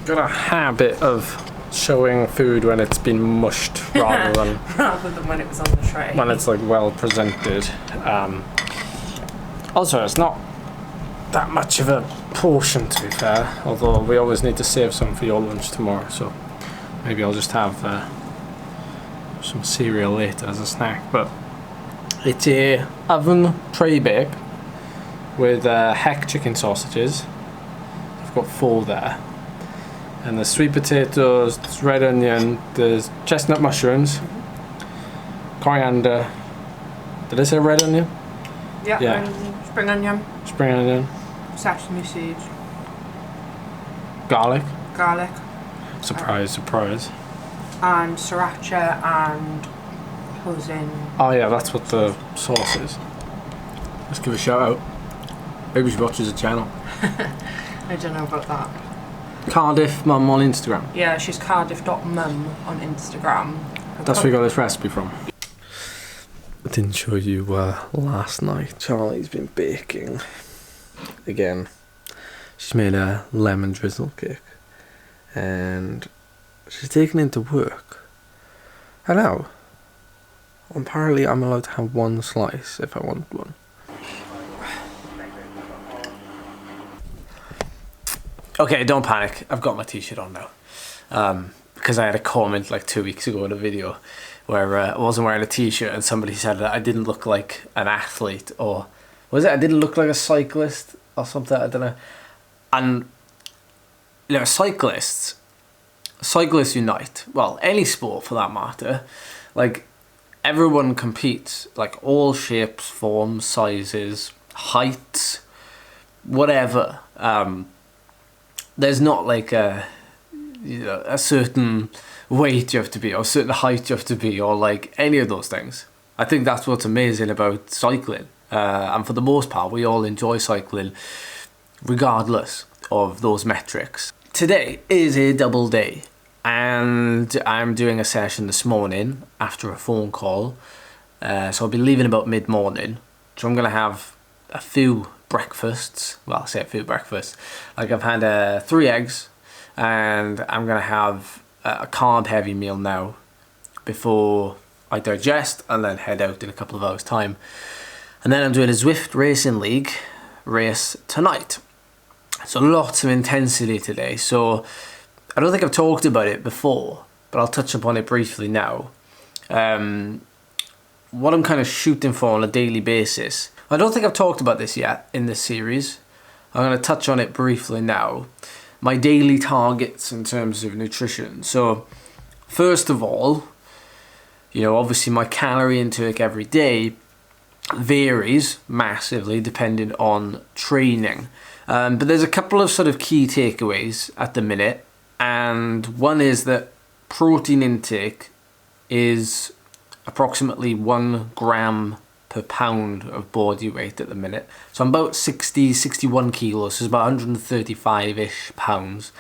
got a habit of showing food when it's been mushed rather than when it was on the tray. When it's like well presented. Also, it's not that much of a portion, to be fair, although we always need to save some for your lunch tomorrow, so maybe I'll just have some cereal later as a snack. But it's a oven tray bake with heck chicken sausages. I've got 4 there, and there's sweet potatoes, there's red onion, there's chestnut mushrooms, coriander. Did I say red onion? Yeah. Spring onion, sesame seeds, garlic, surprise, and sriracha and hoisin. Oh yeah, that's what the sauce is. Let's give a shout out. Maybe she watches the channel. I don't know about that. Cardiff Mum on Instagram. Yeah, she's cardiff.mum on Instagram. That's where we got this recipe from. I didn't show you last night. Charlie's been baking again. She's made a lemon drizzle cake and she's taken it to work. And now, apparently I'm allowed to have 1 slice if I want one. Okay, don't panic. I've got my t-shirt on now. Because I had a comment like 2 weeks ago in a video where I wasn't wearing a t-shirt and somebody said that I didn't look like an athlete, or was it I didn't look like a cyclist or something, I don't know. And you know, cyclists unite. Well, any sport for that matter. Like, everyone competes, like all shapes, forms, sizes, heights, whatever. There's not like a certain weight you have to be, or a certain height you have to be, or like any of those things. I think that's what's amazing about cycling. And for the most part, we all enjoy cycling regardless of those metrics. Today is a double day, and I'm doing a session this morning after a phone call. So I'll be leaving about mid-morning. So I'm going to have a few breakfasts. Well, I say a few breakfasts. Like, I've had 3 eggs, and I'm going to have a carb-heavy meal now before I digest and then head out in a couple of hours' time. And then I'm doing a Zwift Racing League race tonight. So lots of intensity today. So I don't think I've talked about it before, but I'll touch upon it briefly now. What I'm kind of shooting for on a daily basis. I don't think I've talked about this yet in this series. I'm going to touch on it briefly now. My daily targets in terms of nutrition. So first of all, you know, obviously my calorie intake every day varies massively depending on training. But there's a couple of sort of key takeaways at the minute. And one is that protein intake is approximately 1 gram per pound of body weight at the minute. So I'm about 61 kilos, so it's about 135-ish pounds.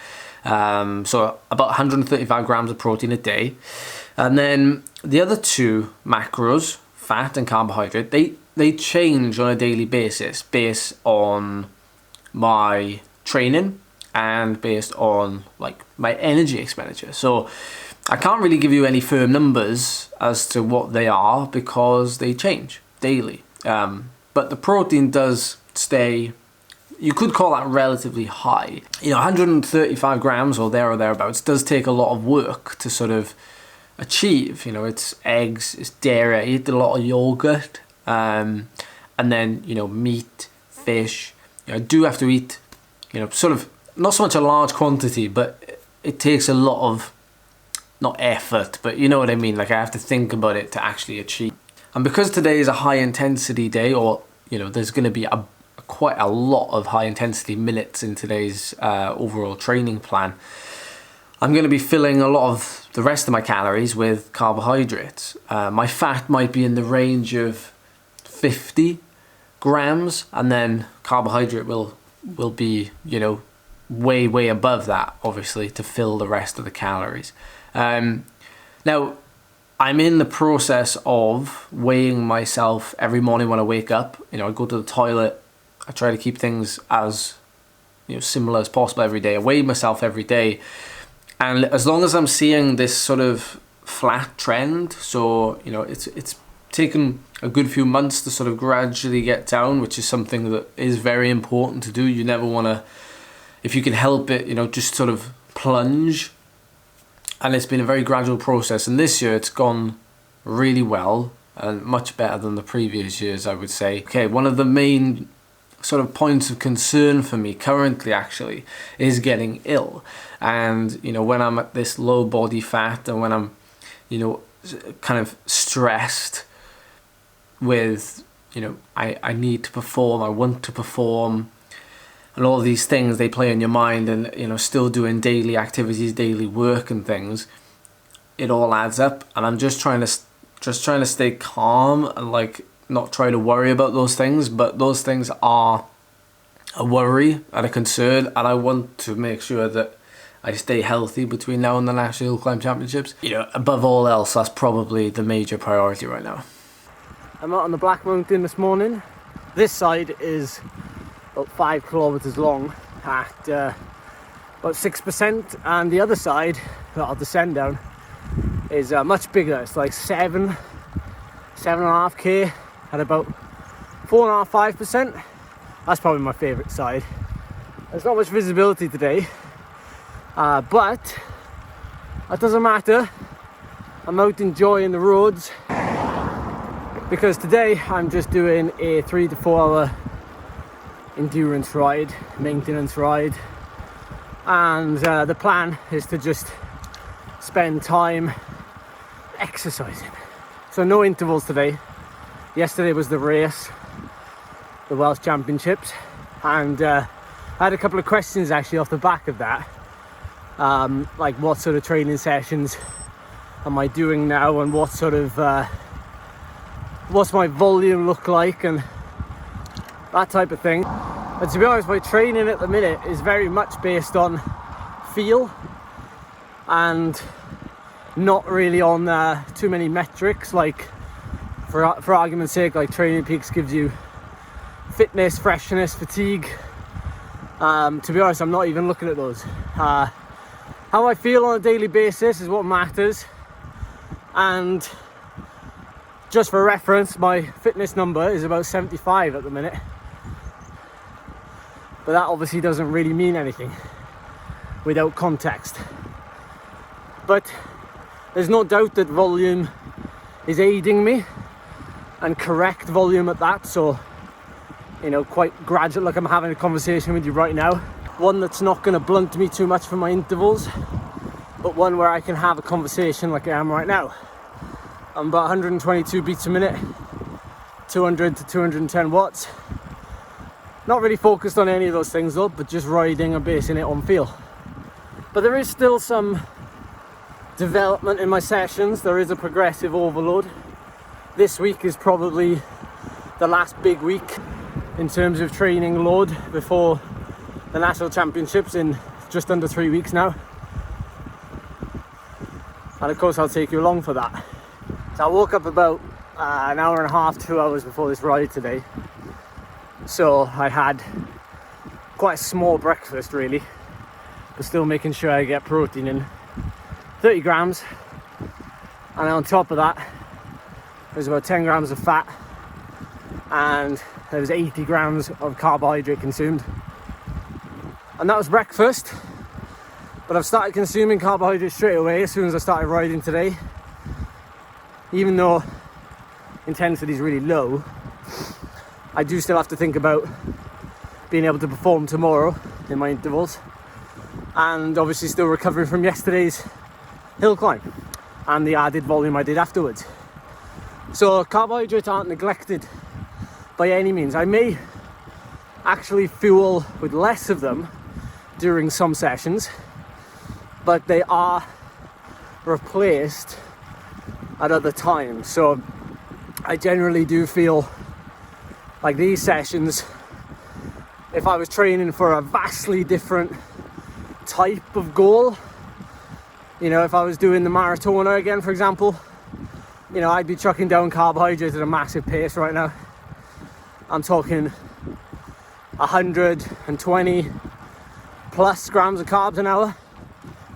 So about 135 grams of protein a day. And then the other 2 macros, fat and carbohydrate, they change on a daily basis based on my training and based on like my energy expenditure. So I can't really give you any firm numbers as to what they are because they change daily. But the protein does stay, you could call that relatively high. You know, 135 grams or thereabouts does take a lot of work to sort of achieve. You know, it's eggs, it's dairy, I eat a lot of yogurt, and then, you know, meat, fish. You know, I do have to eat, you know, sort of not so much a large quantity, but it takes a lot of, not effort, but you know what I mean, like I have to think about it to actually achieve. And because today is a high intensity day, or you know, there's going to be quite a lot of high intensity minutes in today's overall training plan, I'm going to be filling a lot of the rest of my calories with carbohydrates. My fat might be in the range of 50 grams, and then carbohydrate will be, you know, way above that, obviously, to fill the rest of the calories. Now, I'm in the process of weighing myself every morning when I wake up. You know, I go to the toilet. I try to keep things as similar as possible every day. I weigh myself every day, and as long as I'm seeing this sort of flat trend, so it's taken a good few months to sort of gradually get down, which is something that is very important to do. You never want to, if you can help it, just sort of plunge. And it's been a very gradual process, and this year it's gone really well and much better than the previous years, I would say. Okay, one of the main sort of points of concern for me currently actually is getting ill. And when I'm at this low body fat, and when I'm kind of stressed with I need to perform, I want to perform, and all these things, they play in your mind, and still doing daily activities, daily work and things, it all adds up. And I'm just trying to stay calm and not try to worry about those things, but those things are a worry and a concern, and I want to make sure that I stay healthy between now and the National Hill Climb Championships. Above all else, that's probably the major priority right now. I'm out on the Black Mountain this morning. This side is about 5 kilometers long at about 6%, and the other side that I'll descend down is much bigger. It's like 7.5k at about 4.5-5%. That's probably my favorite side. There's not much visibility today, but that doesn't matter. I'm out enjoying the roads, because today I'm just doing a 3 to 4 hour endurance ride, maintenance ride, and the plan is to just spend time exercising. So no intervals today. Yesterday was the race, the Welsh Championships, and I had a couple of questions actually off the back of that, like what sort of training sessions am I doing now, and what sort of what's my volume look like, and that type of thing. And to be honest, my training at the minute is very much based on feel and not really on too many metrics. Like for argument's sake, like Training Peaks gives you fitness, freshness, fatigue. To be honest, I'm not even looking at those. How I feel on a daily basis is what matters. And just for reference, my fitness number is about 75 at the minute. But that obviously doesn't really mean anything without context. But there's no doubt that volume is aiding me, and correct volume at that. So, quite gradual, like I'm having a conversation with you right now. One that's not going to blunt me too much for my intervals, but one where I can have a conversation like I am right now. I'm about 122 beats a minute, 200 to 210 watts. Not really focused on any of those things though, but just riding and basing it on feel. But there is still some development in my sessions. There is a progressive overload. This week is probably the last big week in terms of training load before the National Championships in just under 3 weeks now. And of course I'll take you along for that. So I woke up about an hour and a half, 2 hours before this ride today. So I had quite a small breakfast really, but still making sure I get protein in, 30 grams. And on top of that, there's about 10 grams of fat, and there's 80 grams of carbohydrate consumed. And that was breakfast. But I've started consuming carbohydrates straight away as soon as I started riding today. Even though intensity is really low, I do still have to think about being able to perform tomorrow in my intervals, and obviously still recovering from yesterday's hill climb and the added volume I did afterwards. So carbohydrates aren't neglected by any means. I may actually fuel with less of them during some sessions, but they are replaced at other times. So I generally do feel like these sessions, if I was training for a vastly different type of goal, if I was doing the marathoner again, for example, I'd be chucking down carbohydrates at a massive pace right now. I'm talking 120 plus grams of carbs an hour.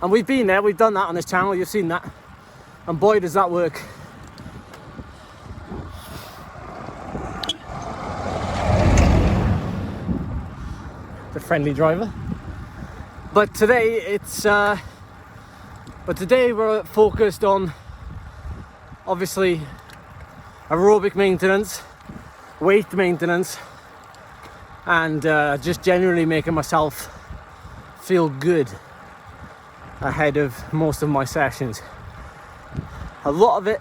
And we've been there, we've done that on this channel, you've seen that. And boy, does that work. The friendly driver. But today we're focused on obviously aerobic maintenance, weight maintenance, and just generally making myself feel good ahead of most of my sessions. A lot of it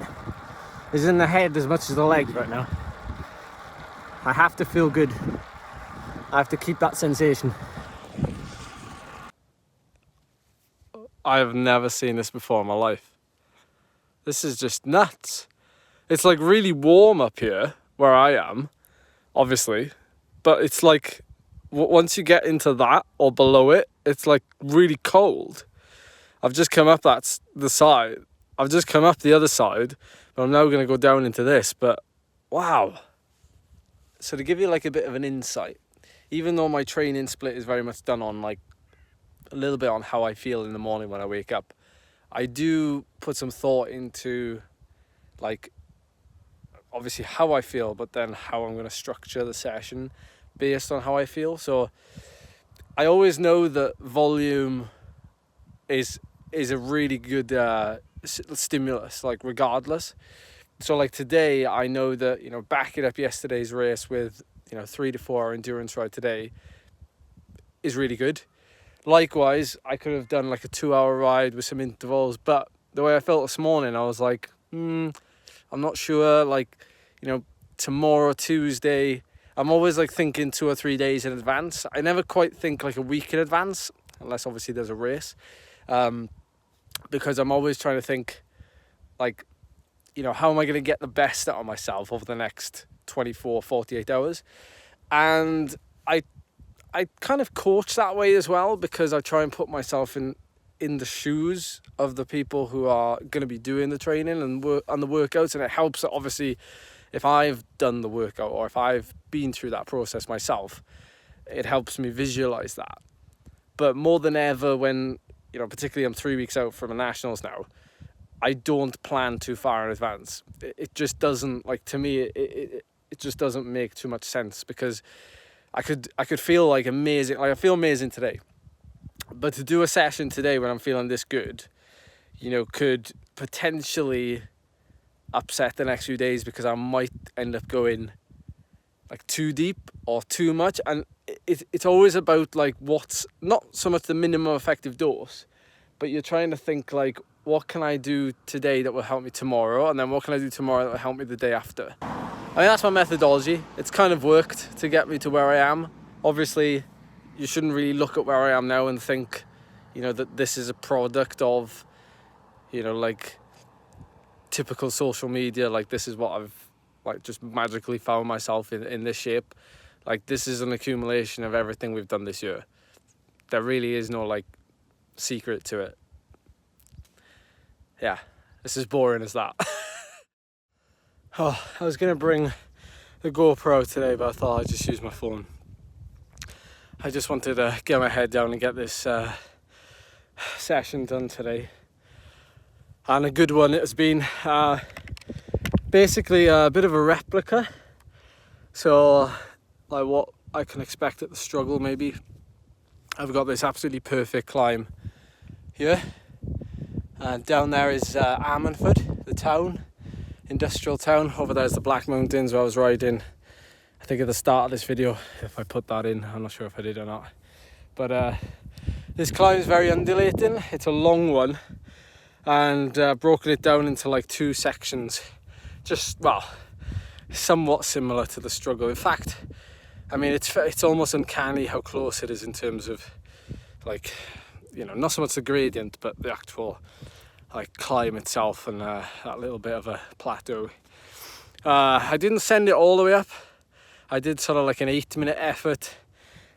is in the head as much as the legs right now. I have to feel good. I have to keep that sensation. I have never seen this before in my life. This is just nuts. It's like really warm up here where I am, obviously, but it's like once you get into that or below it, it's like really cold. I've just come up the side. I've just come up the other side, but I'm now going to go down into this. But wow. So to give you like a bit of an insight, even though my training split is very much done on like a little bit on how I feel in the morning when I wake up, I do put some thought into like obviously how I feel, but then how I'm going to structure the session based on how I feel. So I always know that volume is a really good stimulus, like regardless. So like today, I know that, you know, backing up yesterday's race with, you know, 3 to 4 hour endurance ride today is really good. Likewise, I could have done like a 2 hour ride with some intervals, but the way I felt this morning, I was like, I'm not sure. Like, you know, tomorrow, Tuesday, I'm always like thinking 2 or 3 days in advance. I never quite think like a week in advance, unless obviously there's a race. Because I'm always trying to think like, you know, how am I going to get the best out of myself over the next 24, 48 hours? And I kind of coach that way as well, because I try and put myself in the shoes of the people who are going to be doing the training and the workouts. And it helps that obviously if I've done the workout or if I've been through that process myself, it helps me visualize that. But more than ever when, you know, particularly I'm 3 weeks out from a nationals now, I don't plan too far in advance. It just doesn't, like, to me, it just doesn't make too much sense, because I could feel like amazing. Like I feel amazing today, but to do a session today when I'm feeling this good, you know, could potentially upset the next few days, because I might end up going like too deep or too much. And it's always about like what's not so much the minimum effective dose, but you're trying to think like, what can I do today that will help me tomorrow? And then what can I do tomorrow that will help me the day after? I mean, that's my methodology. It's kind of worked to get me to where I am. Obviously, you shouldn't really look at where I am now and think, you know, that this is a product of, you know, like typical social media. Like this is what I've like just magically found myself in this shape. Like this is an accumulation of everything we've done this year. There really is no like secret to it. Yeah, it's as boring as that. Oh, I was going to bring the GoPro today, but I thought I'd just use my phone. I just wanted to get my head down and get this session done today. And a good one it has been. Basically a bit of a replica. So, like what I can expect at the struggle maybe. I've got this absolutely perfect climb here. And down there is Ammanford, the town, industrial town. Over there is the Black Mountains where I was riding, I think at the start of this video, if I put that in. I'm not sure if I did or not. But this climb is very undulating. It's a long one, and broken it down into like 2 sections. Just, well, somewhat similar to the struggle. In fact, I mean, it's almost uncanny how close it is in terms of like, you know, not so much the gradient, but the actual like climb itself and that little bit of a plateau. I didn't send it all the way up. I did sort of like an 8-minute effort,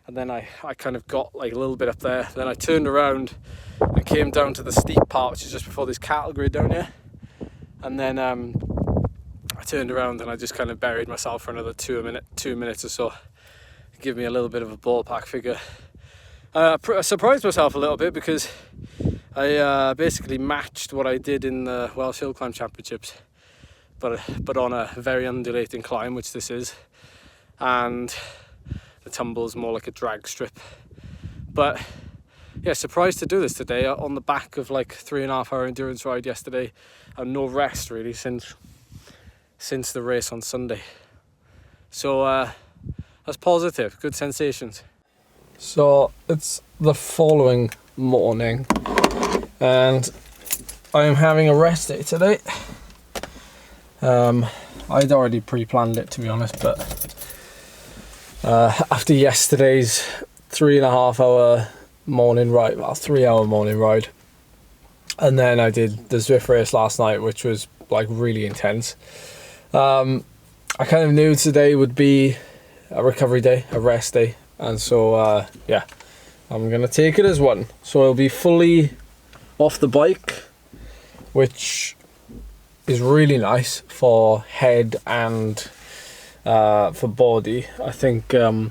and then I kind of got like a little bit up there. Then I turned around and came down to the steep part, which is just before this cattle grid down here. And then I turned around and I just kind of buried myself for another 2 minutes or so. Give me a little bit of a ballpark figure. I surprised myself a little bit because I basically matched what I did in the Welsh Hill Climb Championships, but on a very undulating climb, which this is, and the tumble's more like a drag strip. But yeah, surprised to do this today on the back of like 3.5 hour endurance ride yesterday, and no rest really since the race on Sunday. So that's positive, good sensations. So it's the following morning and I'm having a rest day today. I'd already pre-planned it, to be honest, but after yesterday's 3.5 hour morning ride, well, 3 hour morning ride, and then I did the Zwift race last night, which was like really intense. I kind of knew today would be a recovery day, a rest day, and so yeah, I'm gonna take it as one. So I'll be fully off the bike, which is really nice for head and for body. I think you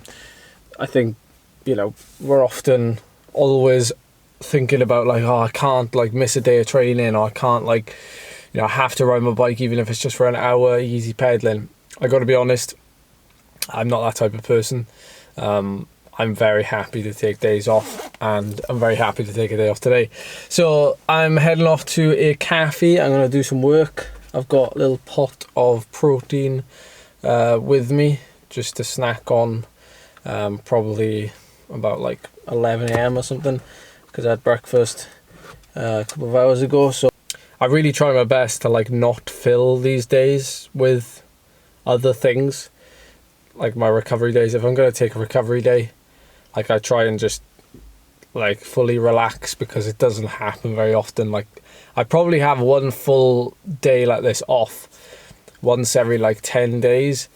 know, we're often always thinking about like, oh, I can't like miss a day of training, or I can't like, you know, I have to ride my bike even if it's just for an hour easy pedaling. I got to be honest, I'm not that type of person. I'm very happy to take days off, and I'm very happy to take a day off today. So I'm heading off to a cafe. I'm going to do some work. I've got a little pot of protein with me just to snack on, probably about like 11 AM or something, because I had breakfast a couple of hours ago. So I really try my best to like not fill these days with other things, like my recovery days. If I'm going to take a recovery day, like I try and just like fully relax, because it doesn't happen very often. Like I probably have one full day like this off once every like 10 days.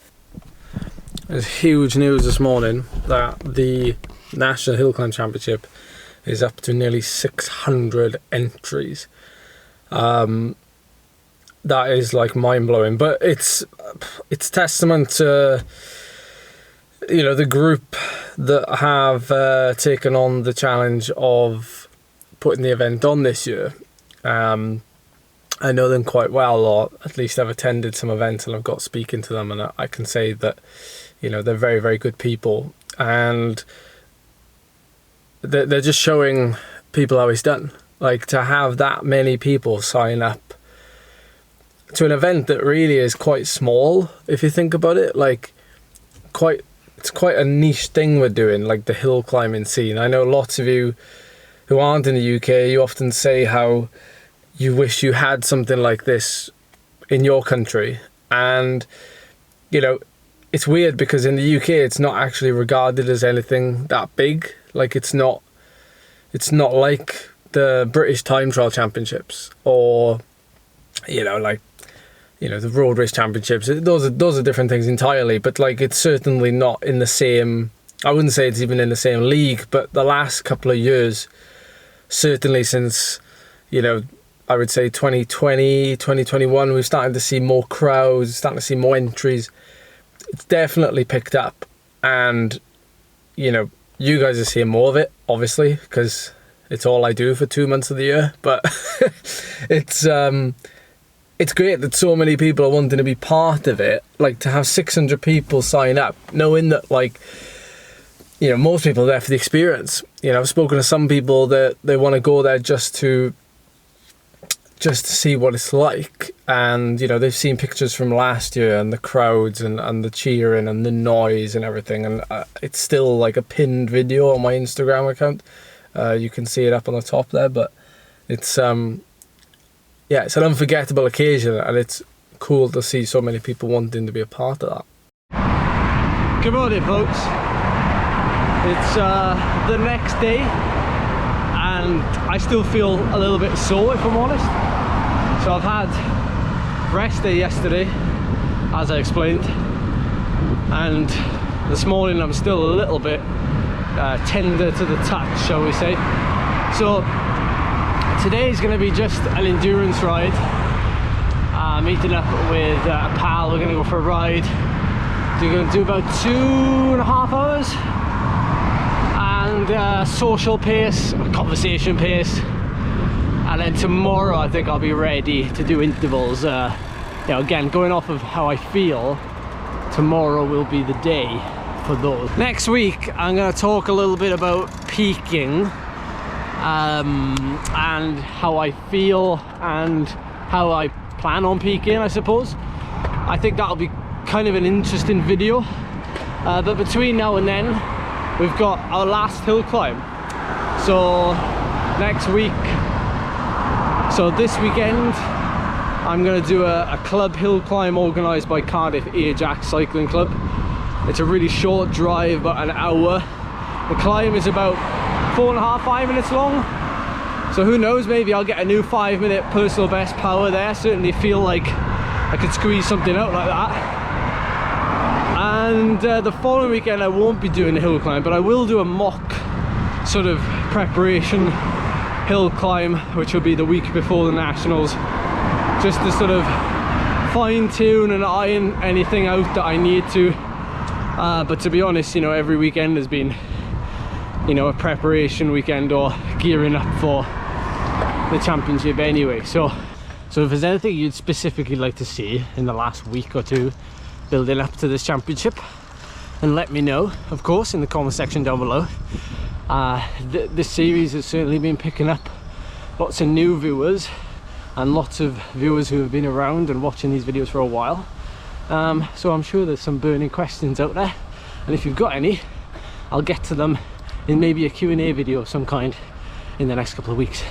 There's huge news this morning that the National Hill Climb Championship is up to nearly 600 entries. That is like mind-blowing, but it's testament to, you know, the group that have taken on the challenge of putting the event on this year. I know them quite well, or at least I've attended some events and I've got speaking to them, and I can say that, you know, they're very, very good people, and they're just showing people how it's done. Like, to have that many people sign up to an event that really is quite small, if you think about it, like it's quite a niche thing we're doing, like the hill climbing scene. I know lots of you who aren't in the UK, you often say how you wish you had something like this in your country. And, you know, it's weird because in the UK it's not actually regarded as anything that big. Like it's not like the British Time Trial Championships, or, you know, like, you know, the Road Race Championships. Those are different things entirely, but like it's certainly not in the same, I wouldn't say it's even in the same league, but the last couple of years, certainly since, you know, I would say 2020, 2021, we're starting to see more crowds, starting to see more entries. It's definitely picked up, and, you know, you guys are seeing more of it, obviously, because it's all I do for 2 months of the year, but it's great that so many people are wanting to be part of it. Like, to have 600 people sign up, knowing that, like, you know, most people are there for the experience. You know, I've spoken to some people that they want to go there just to see what it's like, and, you know, they've seen pictures from last year and the crowds and the cheering and the noise and everything, and it's still like a pinned video on my Instagram account. You can see it up on the top there, but it's yeah, it's an unforgettable occasion, and it's cool to see so many people wanting to be a part of that. Good morning, folks. It's the next day, and I still feel a little bit sore, if I'm honest. So I've had rest day yesterday, as I explained, and this morning I'm still a little bit tender to the touch, shall we say. So today is going to be just an endurance ride. Meeting up with a pal, we're going to go for a ride. We're going to do about 2.5 hours, and and social pace, conversation pace. And then tomorrow I think I'll be ready to do intervals. You know, again, going off of how I feel, tomorrow will be the day for those. Next week I'm going to talk a little bit about peaking, and how I feel and how I plan on peaking, I suppose. I think that'll be kind of an interesting video. But between now and then we've got our last hill climb. So next week, so this weekend I'm going to do a club hill climb organised by Cardiff Ajax Cycling Club. It's a really short drive, about an hour. The climb is about 4.5, 5 minutes long. So who knows, maybe I'll get a new 5-minute personal best power there. Certainly feel like I could squeeze something out like that. And the following weekend I won't be doing the hill climb, but I will do a mock sort of preparation hill climb, which will be the week before the Nationals, just to sort of fine tune and iron anything out that I need to. But to be honest, you know, every weekend has been, you know, a preparation weekend or gearing up for the championship anyway. So if there's anything you'd specifically like to see in the last week or two building up to this championship, then let me know, of course, in the comment section down below. This series has certainly been picking up lots of new viewers and lots of viewers who have been around and watching these videos for a while. So I'm sure there's some burning questions out there, and if you've got any, I'll get to them in maybe a Q&A video of some kind in the next couple of weeks.